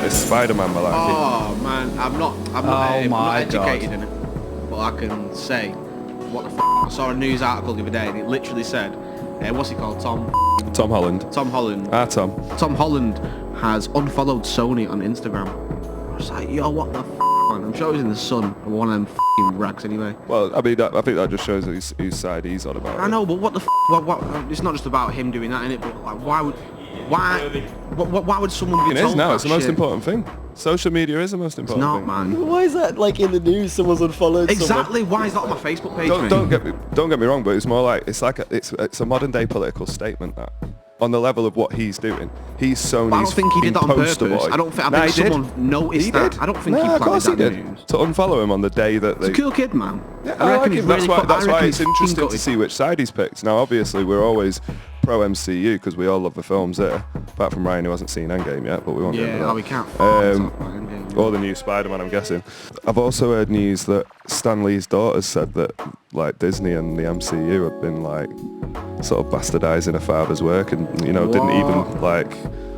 latest Spider-Man malarkey? Oh man, I'm not educated in it, but I can say what the f***. I saw a news article the other day and it literally said, what's he called? Tom Holland. Tom Holland. Tom. Tom Holland has unfollowed Sony on Instagram. I was like, yo, what the f***, man? I'm sure it was in the Sun, or one of them f***ing rags anyway. Well, I mean, I think that just shows whose side he's on about. I know, but what the f***? What? It's not just about him doing that, innit? But like, why would someone be It told is now. that It's the most shit? important thing. Social media is the most important It's not, thing. man. Why is that like in the news? Someone's unfollowed Exactly. Why is that on my Facebook page? Don't get me wrong, but it's more like it's a modern day political statement that. On the level of what he's doing, he's Sony's. But I don't think he did that on purpose. Boy. I think someone noticed that. I don't think he planted that news. To unfollow him on the day that He's a cool kid, man. Yeah, I like him. That's why it's interesting to see which side he's picked. Now, obviously, we're always pro MCU because we all love the films there. Apart from Ryan, who hasn't seen Endgame yet, but we won't get into that. We can't. Or the new Spider-Man, I'm guessing. I've also heard news that Stan Lee's daughter said that like Disney and the MCU have been like sort of bastardizing her father's work and didn't even like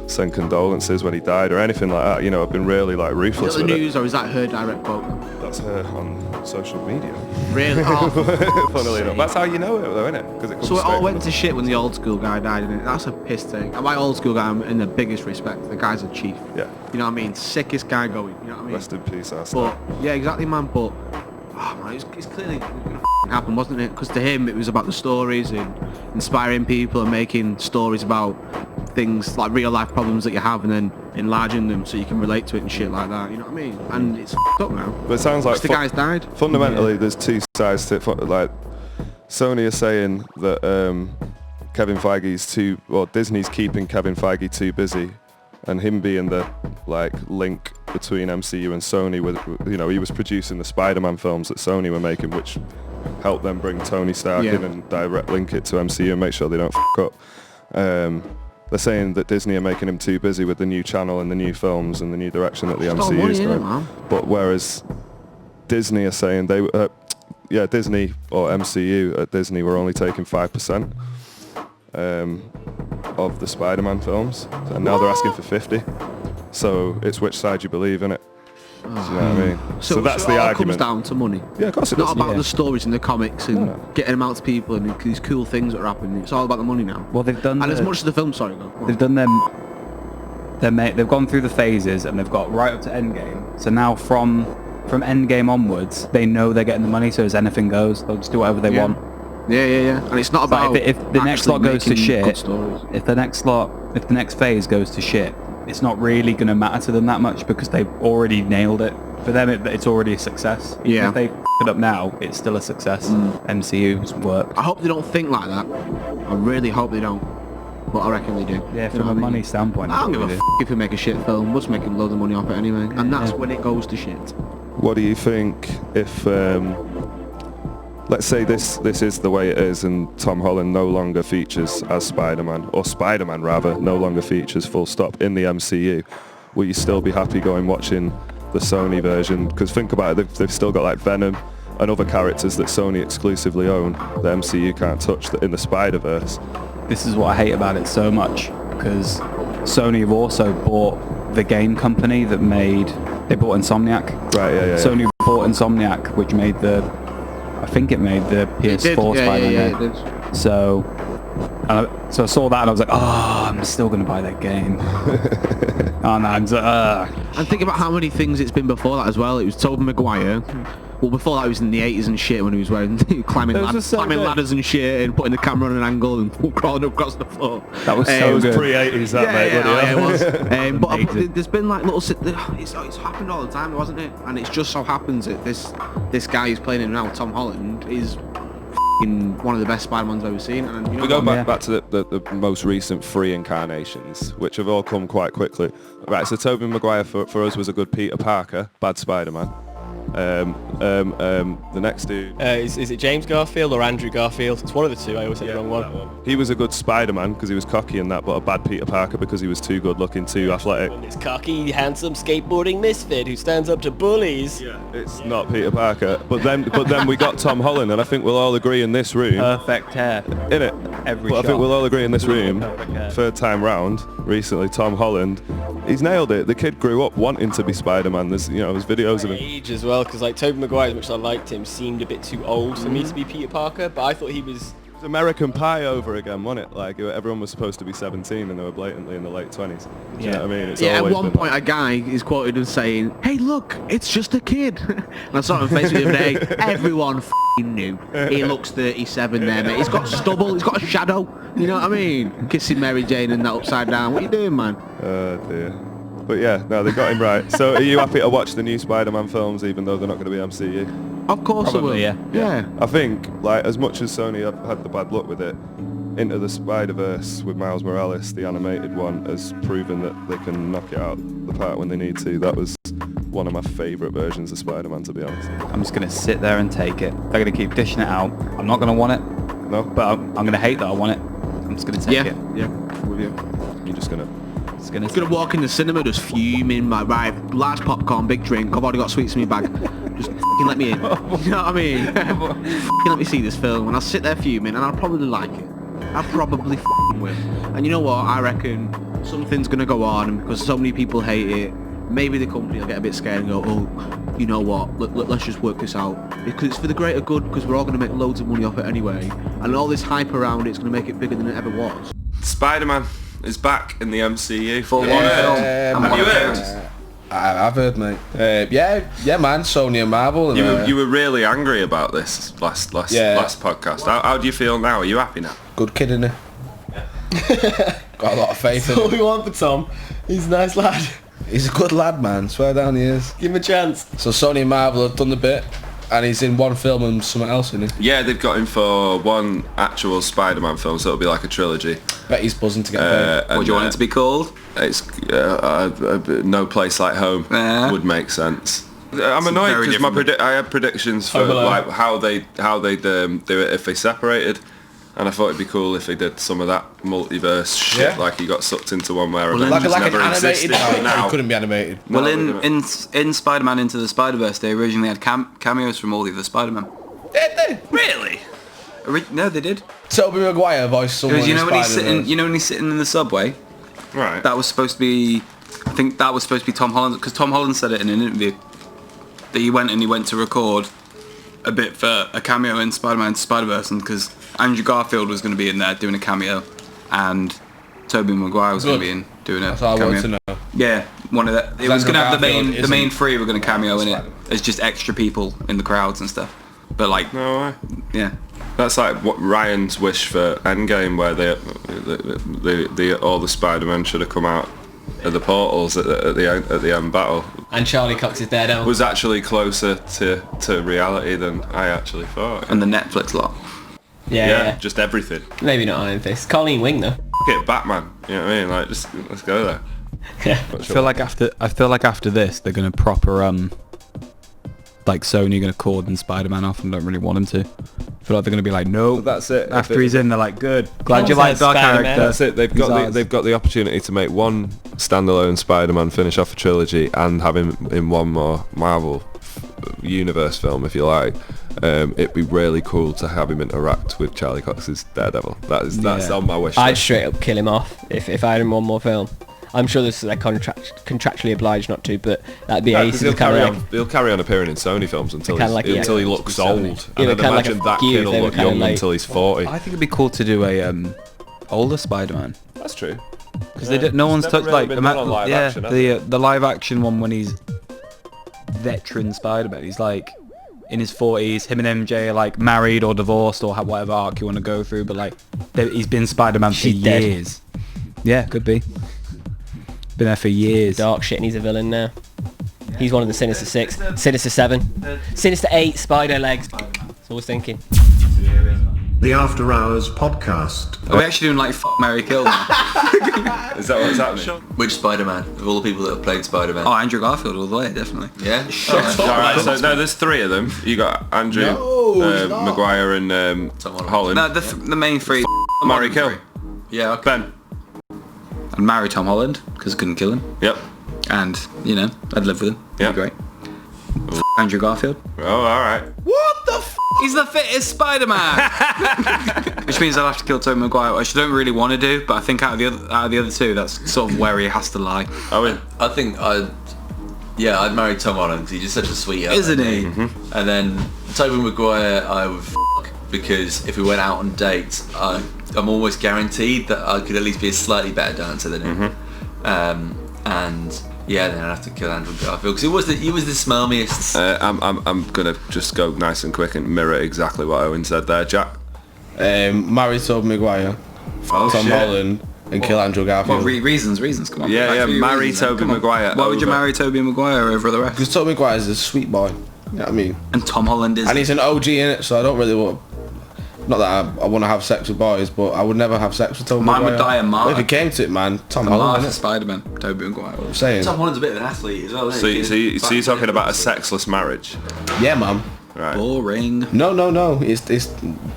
send condolences when he died or anything like that. I've been really like ruthless Is that with the news or is that her direct quote? That's her on social media. Really? Oh, funnily enough. That's how you know it though, isn't it? So it all went to shit when the old school guy died, didn't it? That's a piss thing. And by old school guy, I'm in the biggest respect. The guy's a chief. Yeah. You know what I mean? Sickest guy going. You know what I mean? Rest in peace, But yeah, exactly, man. But man, it's clearly gonna happen, wasn't it? Because to him, it was about the stories and inspiring people and making stories about things like real life problems that you have and then enlarging them so you can relate to it and shit like that. You know what I mean? And it's f***ed up now. But it sounds like the guy's died. Fundamentally, there's two sides to it. Like Sony are saying that Kevin Feige's Disney's keeping Kevin Feige too busy, and him being the like link between MCU and Sony with he was producing the Spider-Man films that Sony were making, which helped them bring Tony Stark in and direct link it to MCU and make sure they don't f*** up. They're saying that Disney are making him too busy with the new channel and the new films and the new direction that the MCU is going. But whereas Disney are saying Disney or MCU at Disney were only taking 5% of the Spider-Man films, and now they're asking for 50. So it's which side you believe in it. Do you know what I mean? So that's the argument. It comes down to money. Yeah, of course it does. Not about the stories in the comics and getting them out to people and these cool things that are happening. It's all about the money now. Well, they've done. And as much as the film, sorry, go. They've done them. They've gone through the phases and they've got right up to Endgame. So now from Endgame onwards, they know they're getting the money. So as anything goes, they'll just do whatever they want. Yeah. And it's not about if the next lot goes to shit, if the next phase goes to shit, it's not really going to matter to them that much because they've already nailed it. For them, it's already a success. Yeah. If they f*** it up now, it's still a success. MCU's worked. I hope they don't think like that. I really hope they don't. But I reckon they do. Yeah, from a money standpoint. I don't give a f*** if we make a shit film. We'll just make loads of money off it anyway. And that's when it goes to shit. What do you think if, let's say this is the way it is and Tom Holland no longer features as Spider-Man, or Spider-Man rather, no longer features full stop in the MCU, will you still be happy going watching the Sony version? Because think about it, they've still got like Venom and other characters that Sony exclusively own, the MCU can't touch in the Spider-Verse. This is what I hate about it so much, because Sony have also bought the game company they bought Insomniac. Right, yeah. Sony bought Insomniac, which made the PS4 Spider-Man. Yeah, it did. So I saw that and I was like, I'm still going to buy that game. And think about how many things it's been before that as well. It was Tobey Maguire. Well, before that, it was in the 80s and shit when he was climbing ladders and shit and putting the camera on an angle and crawling across the floor. That was so good. Pre-80s, mate. Yeah, it was. But there's been like little... It's happened all the time, wasn't it? And it just so happens that this guy who's playing him now, Tom Holland, is one of the best Spider-Mans I've ever seen. And we go back to the most recent 3 incarnations, which have all come quite quickly. Right, so Tobey Maguire for us was a good Peter Parker, bad Spider-Man. The next dude. Is it James Garfield or Andrew Garfield? It's one of the two. I always say the wrong one. He was a good Spider-Man because he was cocky and that, but a bad Peter Parker because he was too good looking, too athletic. This cocky, handsome skateboarding misfit who stands up to bullies. Yeah, it's not Peter Parker. But then we got Tom Holland, and I think we'll all agree in this room. Perfect hair. In it. Every But I shot. think we'll all agree in this room. Perfect hair. Third time round recently, Tom Holland. He's nailed it. The kid grew up wanting to be Spider-Man. There's videos of him. Age as well, because like Tobey Maguire, as much as I liked him, seemed a bit too old for me to be Peter Parker. But I thought he was. It was American Pie over again, wasn't it? Like everyone was supposed to be 17 and they were blatantly in the late 20s. Do you know what I mean? It's Yeah, at always one been point like- a guy is quoted as saying, "Hey, look, it's just a kid." And I saw him on Facebook the other day. Everyone f***ing knew. He looks 37 there, mate. He's got stubble. He's got a shadow. You know what I mean? Kissing Mary Jane and that upside down. What are you doing, man? Oh dear. But yeah, no, they got him right. So are you happy to watch the new Spider-Man films even though they're not going to be MCU? Of course Probably, I will. yeah. I think, like, as much as Sony have had the bad luck with it, Into the Spider-Verse with Miles Morales, the animated one, has proven that they can knock it out the park when they need to. That was one of my favourite versions of Spider-Man, to be honest. I'm just going to sit there and take it. They're going to keep dishing it out. I'm not going to want it, No? but I'm going to hate that I want it. I'm just going to take Yeah, it. yeah, with you. You're just going to... Just gonna Gonna walk in the cinema just fuming, like, right, large popcorn, big drink, I've already got sweets in my bag. Just f***ing let me in. You know what I mean? F***ing let me see this film, and I'll sit there fuming, and I'll probably like it. I probably f***ing will. And you know what? I reckon something's gonna go on, and because so many people hate it, maybe the company will get a bit scared and go, oh, you know what? Let's just work this out because it's for the greater good. Because we're all gonna make loads of money off it anyway, and all this hype around it's gonna make it bigger than it ever was. Spider-Man is back in the MCU. For one film. Have you heard? I've heard, mate. Yeah, man. Sony and Marvel. And, You were really angry about this last podcast. How do you feel now? Are you happy now? good kid in it. Got a lot of faith in All him. we want for Tom. He's a nice lad. He's a good lad, man. Swear down he is. Give him a chance. So Sony and Marvel have done the bit, and he's in one film and something else in it. Yeah, they've got him for one actual Spider-Man film, so it'll be like a trilogy. Bet he's buzzing to get paid. What do you want it to be called? It's No Place Like Home would make sense. I'm annoyed very because I had predictions for like how they'd do it if they separated, and I thought it'd be cool if they did some of that multiverse shit, like he got sucked into one where Avengers Like never an animated. existed. But now, He couldn't be animated. Well, No, in Spider-Man Into the Spider-Verse, they originally had cameos from all the other Spider-Man. Did they? really? No, they did. Tobey Maguire voiced someone. Because you know in when he's Spider-Man. sitting, when he's sitting in the subway, Right. that was supposed to be. I think that was supposed to be Tom Holland, because Tom Holland said it in an interview that he went to record a bit for a cameo in Spider-Man Into Spider-Verse, and because Andrew Garfield was going to be in there doing a cameo, and Tobey Maguire was going to be in doing a That's all I cameo. wanted to know. Yeah, one of the. It was Andrew going to have the Garfield main isn't three were going to cameo in it Spider-Man. as just extra people in the crowds and stuff. But like, No way. yeah. That's like what Ryan's wish for Endgame, where all the Spider-Men should have come out of the portals at the end battle. And Charlie Cox is Daredevil. Was actually closer to reality than I actually thought. And the Netflix lot. Yeah. Just everything. Maybe not Iron Fist. Colleen Wing though. F*** it, Batman. You know what I mean? Like, just let's go there. Yeah. I feel like after this they're gonna proper like Sony gonna cordon Spider-Man off and don't really want him to. I feel like they're gonna be like, no. But that's it. After he's in, they're like, good. Glad you Sounds liked our like Spider-Man. character. That's it. They've got the opportunity to make one standalone Spider-Man, finish off a trilogy, and have him in one more Marvel universe film, if you like. It'd be really cool to have him interact with Charlie Cox's Daredevil. That's on my wish I'd list. straight up kill him off if I had him one more film. I'm sure this is like contractually obliged not to, but that'd be ace. He'll carry on appearing in Sony films until Kinda like, until he yeah. looks old. Yeah, And I'd but kinda like imagine a that few kid if will they were look kinda young late. until he's 40. I think it'd be cool to do a older Spider-Man, That's true. because no one's never touched really like been done on live action, has the live action one when he's veteran Spider-Man. He's like in his 40s. Him and MJ are like married or divorced or whatever arc you want to go through, but like he's been Spider-Man for She's dead. years. Yeah, could be. Been there for years. Dark shit and he's a villain now. He's one of the Sinister Six. Sinister Seven. Sinister Eight, Spider Legs. That's what I was thinking. The After Hours podcast. Are we actually doing like Mary Kill now? Is that what's happening? Which Spider-Man? Of all the people that have played Spider-Man? Oh, Andrew Garfield all the way, definitely. Yeah? Alright, so no, there's three of them. You got Andrew, Maguire and Holland. No, the main three. Mary Kill. Yeah, okay. Ben. I'd marry Tom Holland, because I couldn't kill him. Yep. And, you know, I'd live with him. Yep. That'd be great. Andrew Garfield. Oh, alright. What the f***? He's the fittest Spider-Man! Which means I'll have to kill Tobey Maguire, which I don't really want to do, but I think out of the other two, that's sort of where he has to lie. Owen. I think I'd marry Tom Holland because he's just such a sweet Isn't he? Mm-hmm. And then Tobey Maguire I would because if we went out on dates, I'm almost guaranteed that I could at least be a slightly better dancer than him. And yeah, then I'd have to kill Andrew Garfield because he was the smarmiest. I'm gonna just go nice and quick and mirror exactly what Owen said there, Jack. Marry Tobey Maguire, Tom Holland, and kill Andrew Garfield. Well, reasons, come on. Yeah, marry Tobey Maguire. Why would you marry Tobey Maguire over the rest? Because Tobey Maguire is a sweet boy. You know what I mean? And Tom Holland is... And he's an OG in it, so I don't really want... Not that I want to have sex with boys, but I would never have sex with Tobey Maguire. Mine would die a martyr. If it came to it, man, Tom a Holland, martyr innit? Spider-Man, Tobey Maguire. I'm saying. Tom Holland's a bit of an athlete as well, So you're talking about a sexless marriage? Yeah, man. Right. Boring. No. It's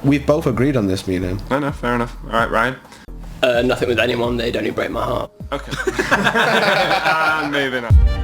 we've both agreed on this, me and him. No, fair enough. Alright, Ryan? Nothing with anyone, they'd only break my heart. Okay. And moving on.